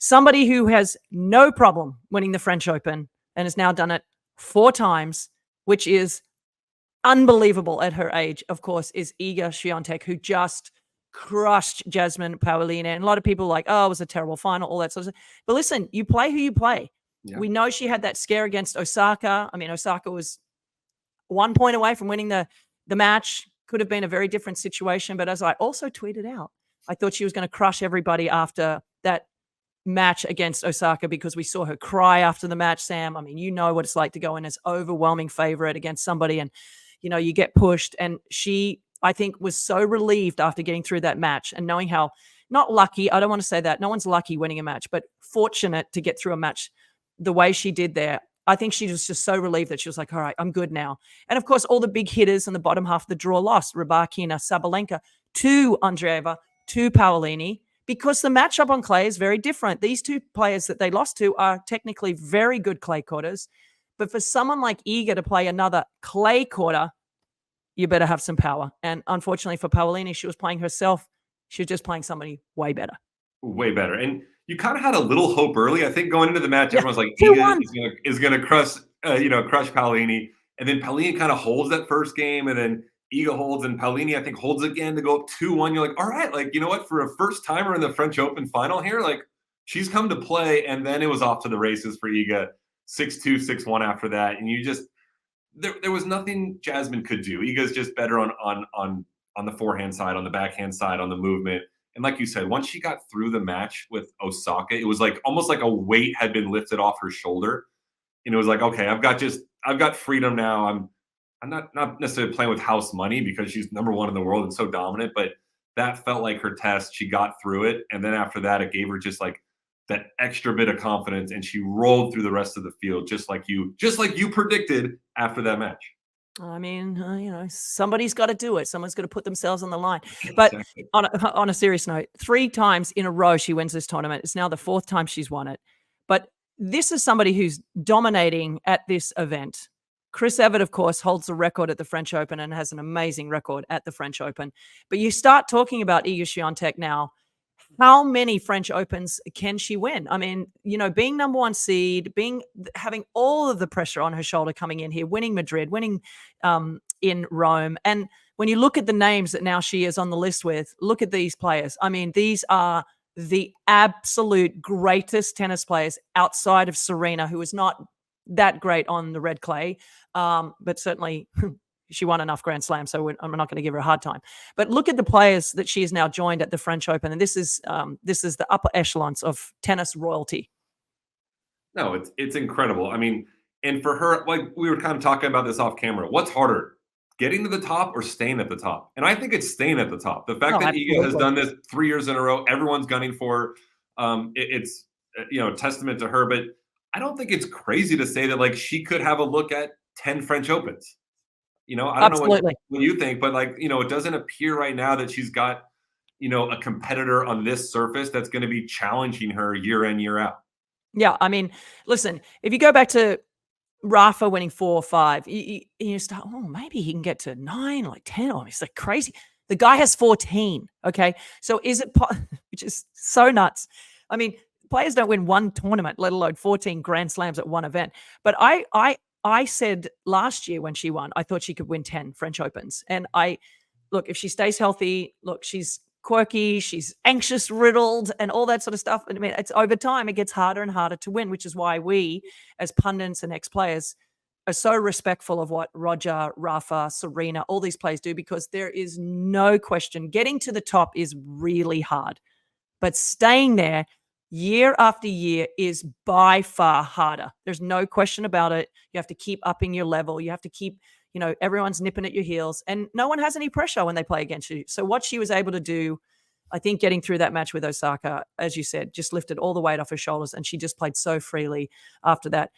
somebody who has no problem winning the French Open and has now done it 4 times, which is unbelievable at her age, of course, is Iga Swiatek, who just crushed Jasmine Paolini. And a lot of people are like, oh, it was a terrible final, all that sort of stuff. But listen, you play who you play. Yeah. We know she had that scare against Osaka. I mean, Osaka was 1 point away from winning the match. Could have been a very different situation. But as I also tweeted out, I thought she was going to crush everybody after that match against Osaka because we saw her cry after the match, Sam. I mean, you know what it's like to go in as overwhelming favorite against somebody and, you know, you get pushed. And she, I think, was so relieved after getting through that match and knowing how, not lucky, I don't want to say that, no one's lucky winning a match, but fortunate to get through a match the way she did there. I think she was just so relieved that she was like, all right, I'm good now. And of course, all the big hitters in the bottom half of the draw lost. Rybakina, Sabalenka, to Andreeva, to Paolini, because the matchup on clay is very different. These two players that they lost to are technically very good clay quarters. But for someone like Iga to play another clay quarter, you better have some power. And unfortunately for Paolini, she was playing herself. She was just playing somebody way better. Way better. And you kind of had a little hope early. I think going into the match, everyone's like, Iga is going to crush Paolini. And then Paolini kind of holds that first game, and then Iga holds, and Paolini, I think, holds again to go up 2-1. You're like, all right, like, you know what? For a first timer in the French Open final here, like, she's come to play. And then it was off to the races for Iga, 6-2, 6-1 after that. And you just, there was nothing Jasmine could do. Iga's just better on the forehand side, on the backhand side, on the movement. And like you said, once she got through the match with Osaka, it was like almost like a weight had been lifted off her shoulder. And it was like, okay, I've got freedom now. I'm not necessarily playing with house money because she's number one in the world and so dominant, but that felt like her test. She got through it. And then after that, it gave her just like that extra bit of confidence, and she rolled through the rest of the field just like you predicted after that match. I mean, somebody's got to do it. Someone's got to put themselves on the line. But exactly. on a serious note, 3 times in a row she wins this tournament. It's now the 4th time she's won it. But this is somebody who's dominating at this event. Chris Evert, of course, holds the record at the French Open and has an amazing record at the French Open. But you start talking about Iga Swiatek now. How many French Opens can she win? I mean, being number 1 seed, having all of the pressure on her shoulder coming in here, winning Madrid, winning in Rome. And when you look at the names that now she is on the list with, look at these players. I mean, these are the absolute greatest tennis players outside of Serena, who is not that great on the red clay, but certainly she won enough Grand Slams, so I'm not going to give her a hard time. But look at the players that she has now joined at the French Open, and this is the upper echelons of tennis royalty. No, it's incredible. I mean, and for her, like we were kind of talking about this off camera, what's harder, getting to the top or staying at the top? And I think it's staying at the top. The fact that Iga has done this 3 years in a row, everyone's gunning for her. It's a testament to her. But I don't think it's crazy to say that like she could have a look at 10 French Opens. I don't know what you think, but it doesn't appear right now that she's got, a competitor on this surface that's going to be challenging her year in, year out. Yeah. I mean, listen, if you go back to Rafa winning 4 or 5, you start, maybe he can get to 9, like 10. Oh, it's like crazy. The guy has 14. Okay. So is it, which is so nuts. I mean, players don't win 1 tournament, let alone 14 Grand Slams at one event. But I said last year when she won, I thought she could win 10 French Opens. And look, if she stays healthy, look, she's quirky, she's anxious riddled and all that sort of stuff. I mean, it's over time, it gets harder and harder to win, which is why we as pundits and ex-players are so respectful of what Roger, Rafa, Serena, all these players do, because there is no question getting to the top is really hard. But staying there year after year is by far harder. There's no question about it. You have to keep upping your level. You have to keep, everyone's nipping at your heels, and no one has any pressure when they play against you. So what she was able to do, I think getting through that match with Osaka, as you said, just lifted all the weight off her shoulders, and she just played so freely after that.